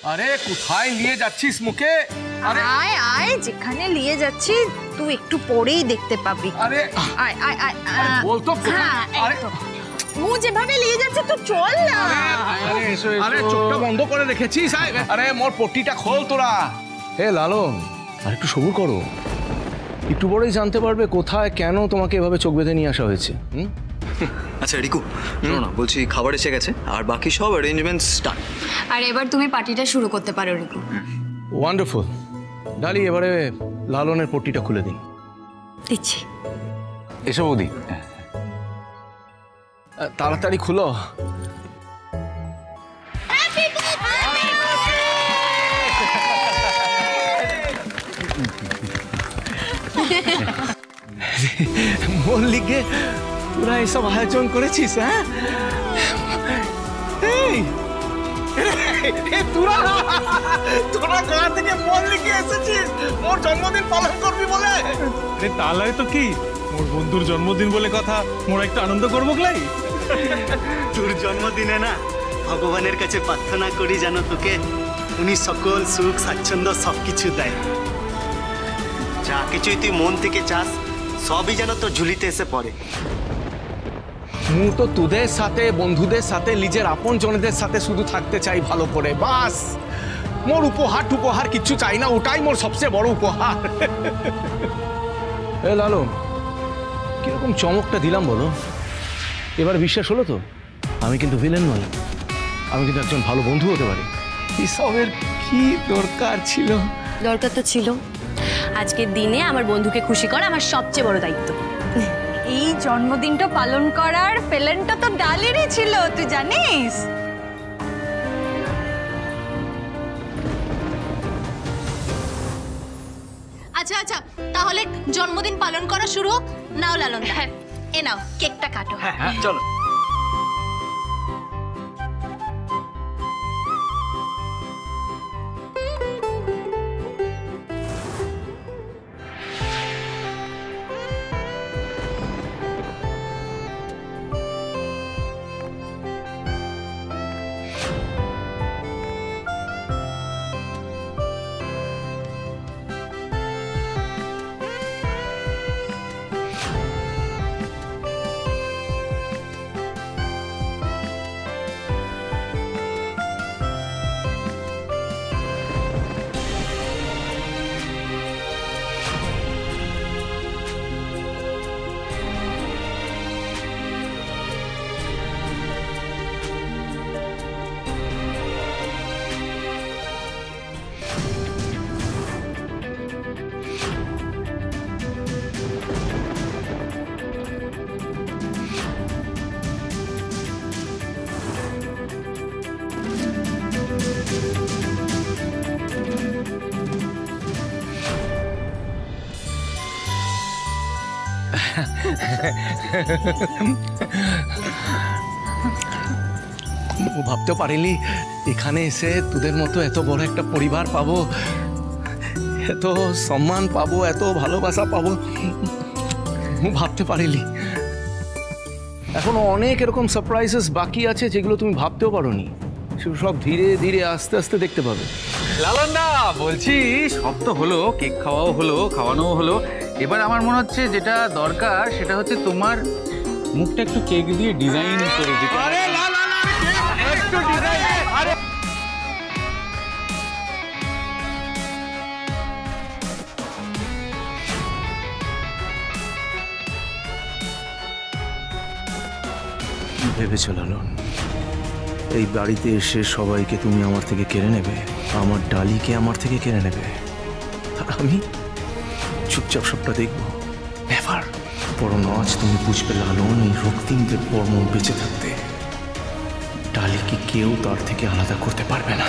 আরে কোথায় নিয়ে যাচ্ছিস মুখে? আরে আয় আয়, যেখানে নিয়ে যাচ্ছি তুই একটু পরেই দেখতে পাবি। আরে আয় আয় আয়, বল তো। আরে ও যেভাবে নিয়ে যাচ্ছে তো চল না। আরে এসো এসো। আরে চোখটা বন্ধ করে রেখেছিস? আরে মোর পট্টিটা খোল তোরা। হে লালন, আর একটু সবুর করো, একটু পরেই জানতে পারবে কোথায় কেন তোমাকে এভাবে চোখ বেঁধে নিয়ে আসা হয়েছে। আচ্ছা রিকু, শোনো না, বলছি খাবার এসে গেছে আর বাকি সব অ্যারেঞ্জমেন্টস স্টার্ট। আর এবার তুমি পার্টিটা শুরু করতে পারো রিকু। ওয়ান্ডারফুল। ডালি, এবারে লালনের পট্টিটা খুলে দিন। দিচ্ছি। এসো বৌদি, তাড়াতাড়ি খুলো। মল্লিকে তোরা এসব আয়োজন করেছিস? হ্যাঁ, তোরা কোথা থেকে মল্লিকে এসেছিস মোর জন্মদিন পালন করবি বলে? আরে তাহলে তো কি, মোর বন্ধুর জন্মদিন বলে কথা, মোর একটা আনন্দ করবো গলাই। তোর জন্মদিনে না ভগবানের কাছে প্রার্থনা করি যেন তোকে উনি সকল সুখ স্বাচ্ছন্দ্য সবকিছু দেয়। যা কিছুই তুই মন থেকে চাস সবই যেন তোর ঝুলিতে এসে পড়ে। মু তো তোদের সাথে, বন্ধুদের সাথে, নিজের আপন জনদের সাথে শুধু থাকতে চাই ভালো করে, বাস। মোর উপহার কিচ্ছু চাই না, ওটাই মোর সবচেয়ে বড় উপহার। এ লালন, কিরকম চমকটা দিলাম বলো? এবার বিশ্বাস হলো তো? আমি কিন্তু ভিলেন নই, আমি কিন্তু একজন ভালো বন্ধু হতে পারি। এসবের কি দরকার ছিল? দরকার তো ছিল। আজকের দিনে আমার বন্ধুকে খুশি করা আমার সবচেয়ে বড় দায়িত্ব। এই জন্মদিনটা পালন করার প্ল্যানটা তো ডালিরই ছিল, তুই জানিস? আচ্ছা আচ্ছা, তাহলে জন্মদিন পালন করা শুরু হোক। নাও লালন, হ্যাঁ এ নাও কেকটা কাটো। হ্যাঁ হ্যাঁ চলো। ভাবতে পারিনি এখানে এসে তোদের মতো এত বড় একটা পরিবার পাবো, এত সম্মান পাবো, এত ভালোবাসা পাবো, ভাবতে পারিনি। এখনো অনেক এরকম সারপ্রাইজেস বাকি আছে যেগুলো তুমি ভাবতেও পারোনি, সেগুলো সব ধীরে ধীরে আস্তে আস্তে দেখতে পাবে। লালন দা, বলছি সব তো হলো, কেক খাওয়াও হলো, খাওয়ানোও হলো, এবার আমার মনে হচ্ছে যেটা দরকার সেটা হচ্ছে তোমার মুখটা একটু কেক দিয়ে ডিজাইন করে দিতে। ভেবেছো লালন এই বাড়িতে এসে সবাইকে তুমি আমার থেকে কেড়ে নেবে, আমার ডালিকে আমার থেকে কেড়ে নেবে, আর আমি চুপচাপ সবটা দেখবো? নেভার। বরং আজ তুমি বুঝবে লালন, এই রক্তিমদের বর্ম বেঁচে থাকতে ডালিকে কেউ তার থেকে আলাদা করতে পারবে না।